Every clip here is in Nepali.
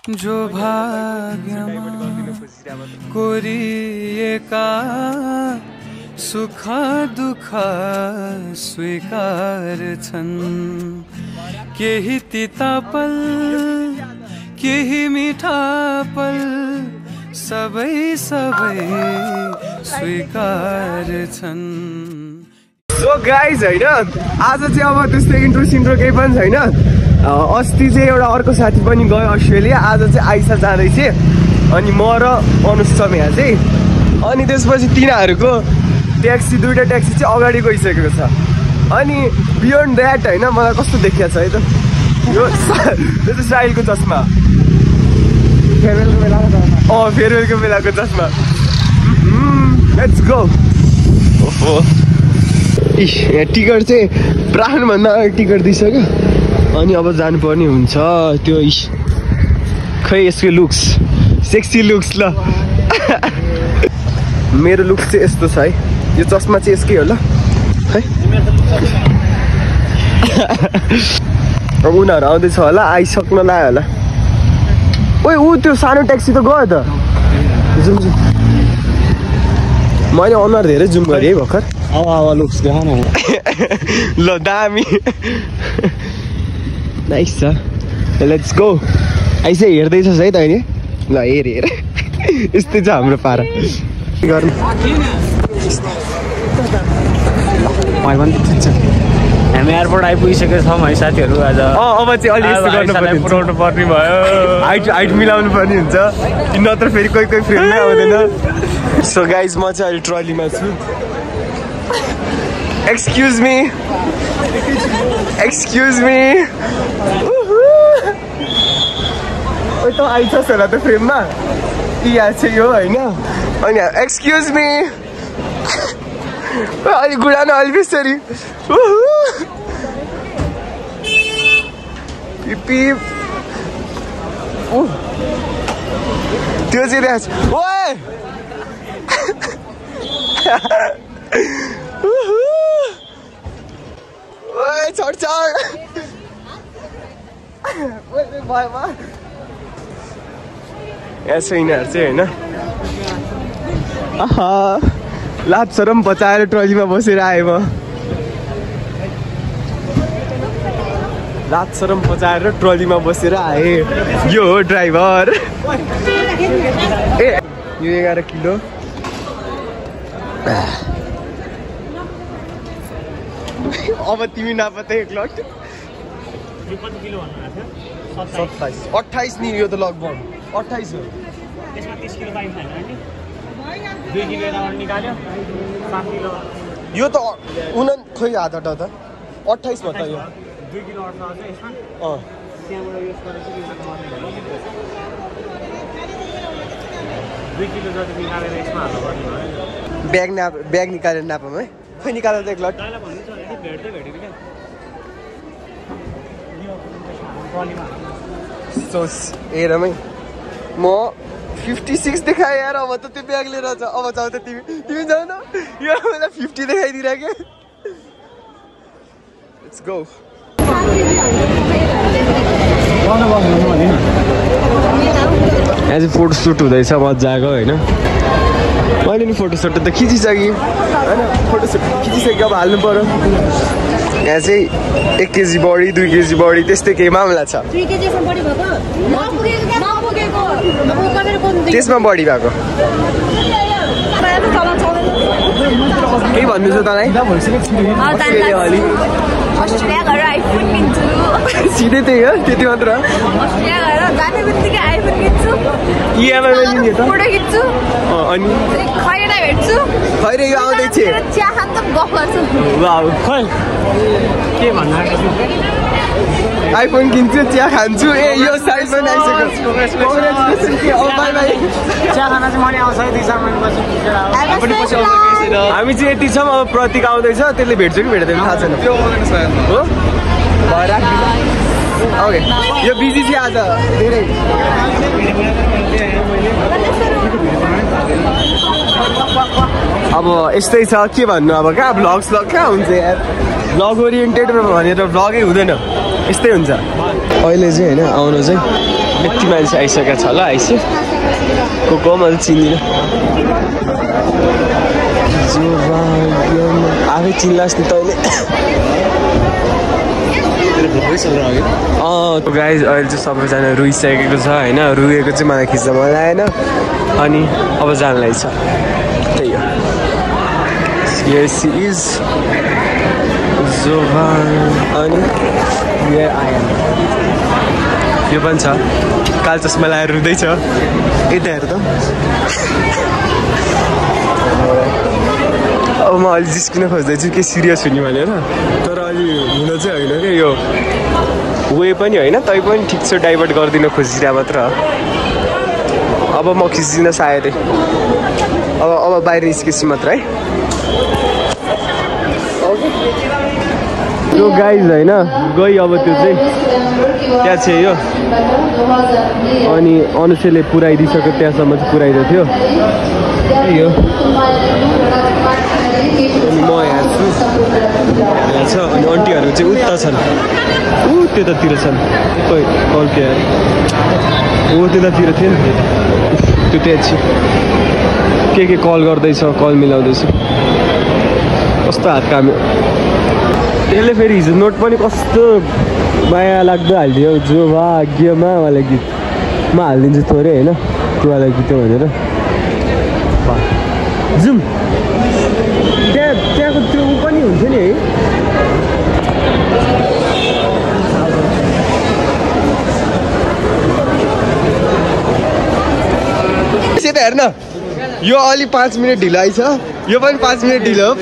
जो भाग्यमा कोरिएका सुख दुःख स्वीकार छन् केही तिता पल केही मिठा पल सबै स्वीकार छन्। सो गाइज हैन आज चाहिँ अब त्यस्तो इन्ट्रो सिन्ट्रो केही पनि छैन। अस्ति चाहिँ एउटा अर्को साथी पनि गयो अस्ट्रेलिया, आज चाहिँ आइसा जाँदैछ अनि म र अनुज छ यहाँ चाहिँ। अनि त्यसपछि तिनीहरूको ट्याक्सी दुईटा ट्याक्सी चाहिँ अगाडि गइसकेको छ। अनि बियोन्ड द्याट हैन मलाई कस्तो देखिया छ है त यो चाहिँ साहिलको चस्मा, फेयरवेलको बेलाको चस्मा। Let's go. ओहो यहाँ टिकट चाहिँ प्राणभन्दा अगाडि टिकट दिइसक्यो अनि अब जानुपर्ने हुन्छ। त्यो खै यसको लुक्स सेक्सी लुक्स ल मेरो लुक्स चाहिँ यस्तो छ है। यो चस्मा चाहिँ यसकै हो ल है। अब उनीहरू आउँदैछ होला, आइसक्न लाग्यो होला। ओइ ऊ त्यो सानो ट्याक्सी त गयो त। जुम जुम मैले अनुहार धेरै जुम गरेँ है भर्खर। लुक्स देखा न ल दामी नाइस छ। Let's go. आइसे हेर्दैछस् है त अहिले ल हेर हेर यस्तै छ हाम्रो पारा गर्नु। हामी एयरपोर्ट आइपुगिसकेका छौँ है साथीहरू। आज अब चाहिँ अलि पुऱ्याउनु पर्ने भयो, हाइट मिलाउनु पर्ने हुन्छ नत्र फेरि कोही कोही फ्रेन्डमै आउँदैन। सो गाइज म चाहिँ अहिले ट्रलीमा छु। एक्सक्युज मी त आइछस् होला त फ्रेममा यहाँ चाहिँ हो होइन। अनि एक्सक्युज मी अलि गुडान अलि बेसरी त्यो चाहिँ रहेछ। ओए ओए चढ यहाँ छ यिनीहरू चाहिँ होइन। लाज शरम बचाएर ट्रलीमा बसेर आएँ म। लाज शरम बचाएर ट्रलीमा बसेर आएँ। यो हो ड्राइभर। ए यो 11 किलो। अब तिमी नापत्ता एक लट 28 नि यो त लगभग 28 हो। यो त खोइ आधा त 28 हो त यो 2 किलो ब्याग निकालेर नापौँ है। खोइ निकालेर त एक लट सोच हेरमै म 56 देखाएँ यार। अब त त्यो ब्याग लिएर अब जाऊ त तिमी जाऊ न। यो मलाई 50 देखाइदिएर के। Let's go. यहाँ चाहिँ फोटोसुट हुँदैछ मजाको होइन। मैले नि फोटोसुट त खिचिसकेँ होइन। फोटोसुट खिचिसकेँ अब हाल्नु पर्यो। यहाँ चाहिँ 1 केजी बढी 2 केजी बढी त्यस्तै केही मामला छ। त्यसमा बढी भएको केही भन्नु छ तँलाई? सिधै त्यही हो त्यति मात्र। अनि खैर यो आउँदैछ के भन्नु आइफोन किन्छु चिया खान्छु। ए यो साइड पनि आइसक्यो। चिया खाना चाहिँ मैले आउँछ हामी चाहिँ यति छौँ। अब प्रतीक आउँदैछ त्यसले भेट्छ कि भेट्दैन थाहा छैन हो भएर। ओके यो बिजी चाहिँ आज धेरै। अब यस्तै छ के भन्नु। अब कहाँ भ्लग कहाँ हुन्छ यार। भ्लग ओरिएन्टेड भनेर भ्लगै हुँदैन, यस्तै हुन्छ अहिले चाहिँ होइन। आउनु चाहिँ यति मान्छे आइसकेको छ ल आइसक्यो को मैले चिन्दिनँ आफै चिन्लास् नि तैँले गाइज अहिले चाहिँ सबैजना रुइसकेको छ होइन रुएको चाहिँ मलाई खिच्न मन आएन अनि अब जानलाई छ त्यही हो Yes, he is Zovan अनि here I am यो पनि छ काल चस्मा लगाएर रुँदैछ यता हेर त अब म अलि जिस्किन खोज्दैछु के सिरियस हुने भनेर तर अलि हुन चाहिँ होइन क्या यो वे पनि होइन तै पनि ठिक छ डाइभर्ट गरिदिन खोजिरह मात्र अब म खिच्दिनँ सायदै अब बाहिर निस्केपछि मात्र है यो गाइज होइन गई अब त्यो चाहिँ त्यहाँ छ यो अनि अनुसेले पुऱ्याइदिइसक्यो त्यहाँसम्म चाहिँ पुऱ्याइदिएको थियो त्यही हो अनि म यहाँ छु यहाँ छ अनि आन्टीहरू चाहिँ उता छन् त्यतातिर छन् खोइ कल के त्यतातिर थियो नि त्यो त्यहाँ छु के कल गर्दैछ कल मिलाउँदैछ कस्तो हात काम त्यसले फेरि हिजो नोट पनि कस्तो माया लाग्दो हालिदियो जो भाग्यमा वाला गीत म हालिदिन्छु थोरै होइन त्यो वाला गीत भनेर जाउँ त्यहाँको त्यो ऊ पनि हुन्छ नि है यता हेर्न यो अलि 5 मिनट ढिलो आइछ यो पनि 5 मिनट ढिलो हो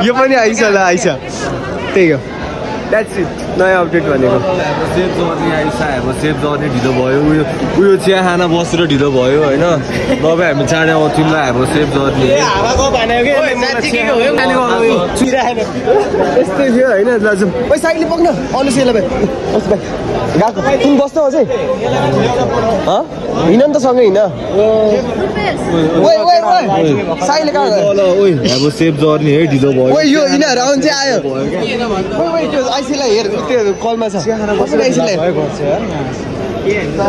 यो पनि आइछ ल आइछ त्यही हो द्याट्स इट नयाँ अपडेट भनेको सेभ जर्नी आइछ हाम्रो सेभ जर्नी ढिलो भयो उयो चिया खाना बसेर ढिलो भयो होइन नभए हामी चाँडै आउँथ्यौँ ल हाम्रो सेभ जर्नी यस्तै थियो होइन दाजु ओ साइडले पक्न अनुसेला भाइ बस भाइ गएको तिमी बस्नु अझै हिँड नि त सँगै हिँड साइडले कहाँ हाम्रो सेभ जर्नी है ढिलो भयो यो यिनीहरू आउनु चाहिँ आयो आइसीलाई हेर त्यो कलमा छ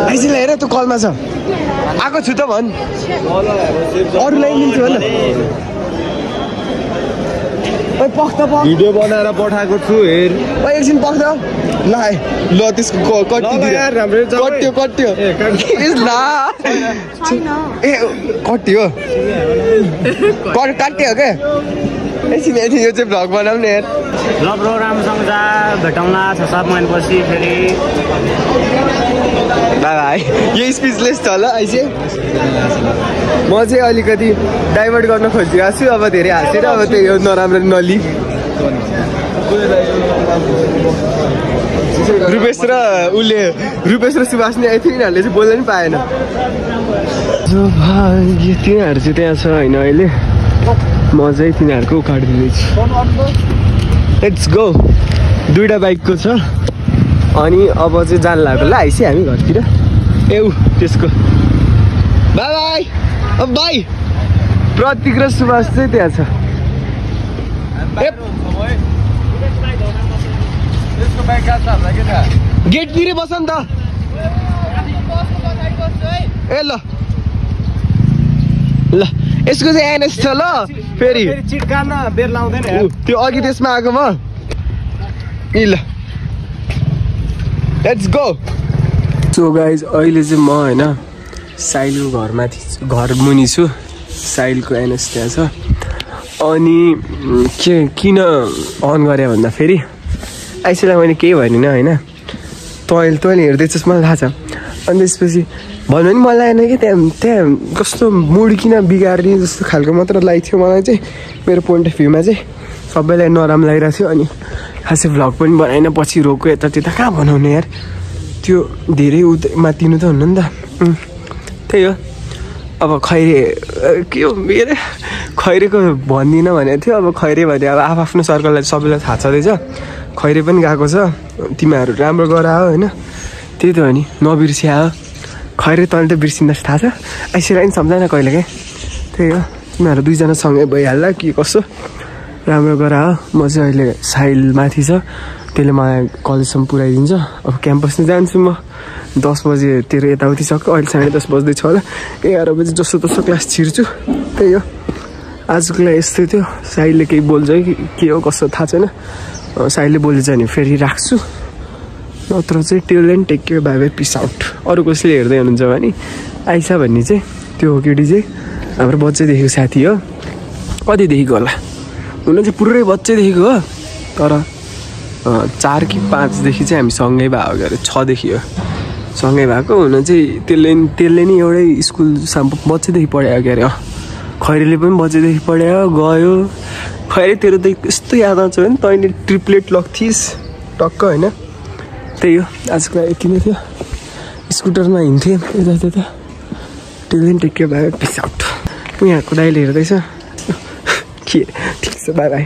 आइसीलाई हेर त्यो कलमा छ आएको छु त भन् अरूलाई मिल्छ भन भिडियो बनाएर पठाएको छु हेर एकछिन पख्छ ल त्यसको कट्यो ए कट्यो काट्यो क्या एकछिन यो चाहिँ भ्लग बनाउने हेर ल ब्रो राम्रोसँग जा भेटौँला 6-7 महिनापछि फेरि बाई यो स्पिचलेस छ ल ऐसे म चाहिँ अलिकति डाइभर्ट गर्न खोजिरहेको छु अब धेरै हाँसेर अब त्यो नराम्रो नली रुपेश र सुभाष नै आएको थियो यिनीहरूले चाहिँ बोल्न पनि पाएन तिनीहरू चाहिँ त्यहाँ छ होइन अहिले म चाहिँ तिनीहरूको काटिदिँदैछु लेट्स गो 2टा बाइकको छ अनि अब चाहिँ जान लाग्यो ल आइसि हामी घरतिर त्यसको बाई बाई अब बाई प्रतीक र सुभाष चाहिँ त्यहाँ छ गेटतिरै बस नि त ए ल यसको चाहिँ एनएस छ ल फेरि त्यो अघि त्यसमा आएको म ल लेट्स गो सो गाइज अहिले चाहिँ म होइन साइलको घर मुनि छु साइलको एनएस त्यहाँ छ अनि किन अन गरे भन्दा फेरि आइसीलाई मैले केही भनिनँ होइन तैँले हेर्दैछस् मलाई थाहा छ अनि त्यसपछि भन्नु नि मलाई आएन कि त्यहाँ कस्तो मुड किन बिगार्ने जस्तो खालको मात्र लागेको थियो मलाई चाहिँ मेरो पोइन्ट अफ भ्यूमा चाहिँ सबैलाई नराम्रो लागिरहेको थियो अनि खासै भ्लग पनि बनाएन पछि रोक्यो यतात्यता कहाँ बनाउने यार त्यो धेरै मातिनु त हुन्न नि त त्यही हो अब खैरे के हो मेरो खैरेको भन्दिनँ भनेको थियो अब खैरे भने अब आफ्नो सर्कललाई सबैलाई थाहा छँदैछ खैरे पनि गएको छ तिमीहरू राम्रो गरायो होइन त्यही त हो नि नबिर्सिया खैरे तैँले त बिर्सिँदा थाहा छ आइसीलाई पनि सम्झाएन कहिले क्या त्यही हो तिमीहरू दुईजना सँगै भइहाल्ला के कसो राम्रो गरायो म चाहिँ अहिले साइल माथि छ त्यसले मलाई कलेजसम्म पुऱ्याइदिन्छ अब क्याम्पस नै जान्छु म 10 बजेतिर यताउति सक्यो अहिले 10:30 बज्दैछ होला 11 बजे जसो तसो क्लास छिर्छु त्यही हो आजको लागि यस्तै थियो साइले केही बोल्छ कि के हो कसो थाहा छैन साइले बोल्छ भने फेरि राख्छु नत्र चाहिँ till end take care bye bye peace out अरू कसले हेर्दै हुनुहुन्छ भने आइसा भन्ने चाहिँ त्यो हो केटी चाहिँ हाम्रो बच्चैदेखिको साथी हो कतिदेखिको होला हुन चाहिँ पुरै बच्चैदेखिको हो तर 4 कि 5 देखि चाहिँ हामी सँगै भएको अरे 6 देखि हो सँगै भएको हुन चाहिँ त्यसले नि एउटै स्कुल बच्चैदेखि पढायो के अरे खैरीले पनि बच्चैदेखि पढायो गयो खैरी तेरो त यस्तो याद आउँछ भने तैँले ट्रिप्लेट लग्थिस् टक्क होइन त्यही हो आजको लागि यति नै थियो स्कुटरमा हिँड्थेँ यता till end take care bye peace out यहाँ दाइले हेर्दैछ के ठिक छ बाई बाई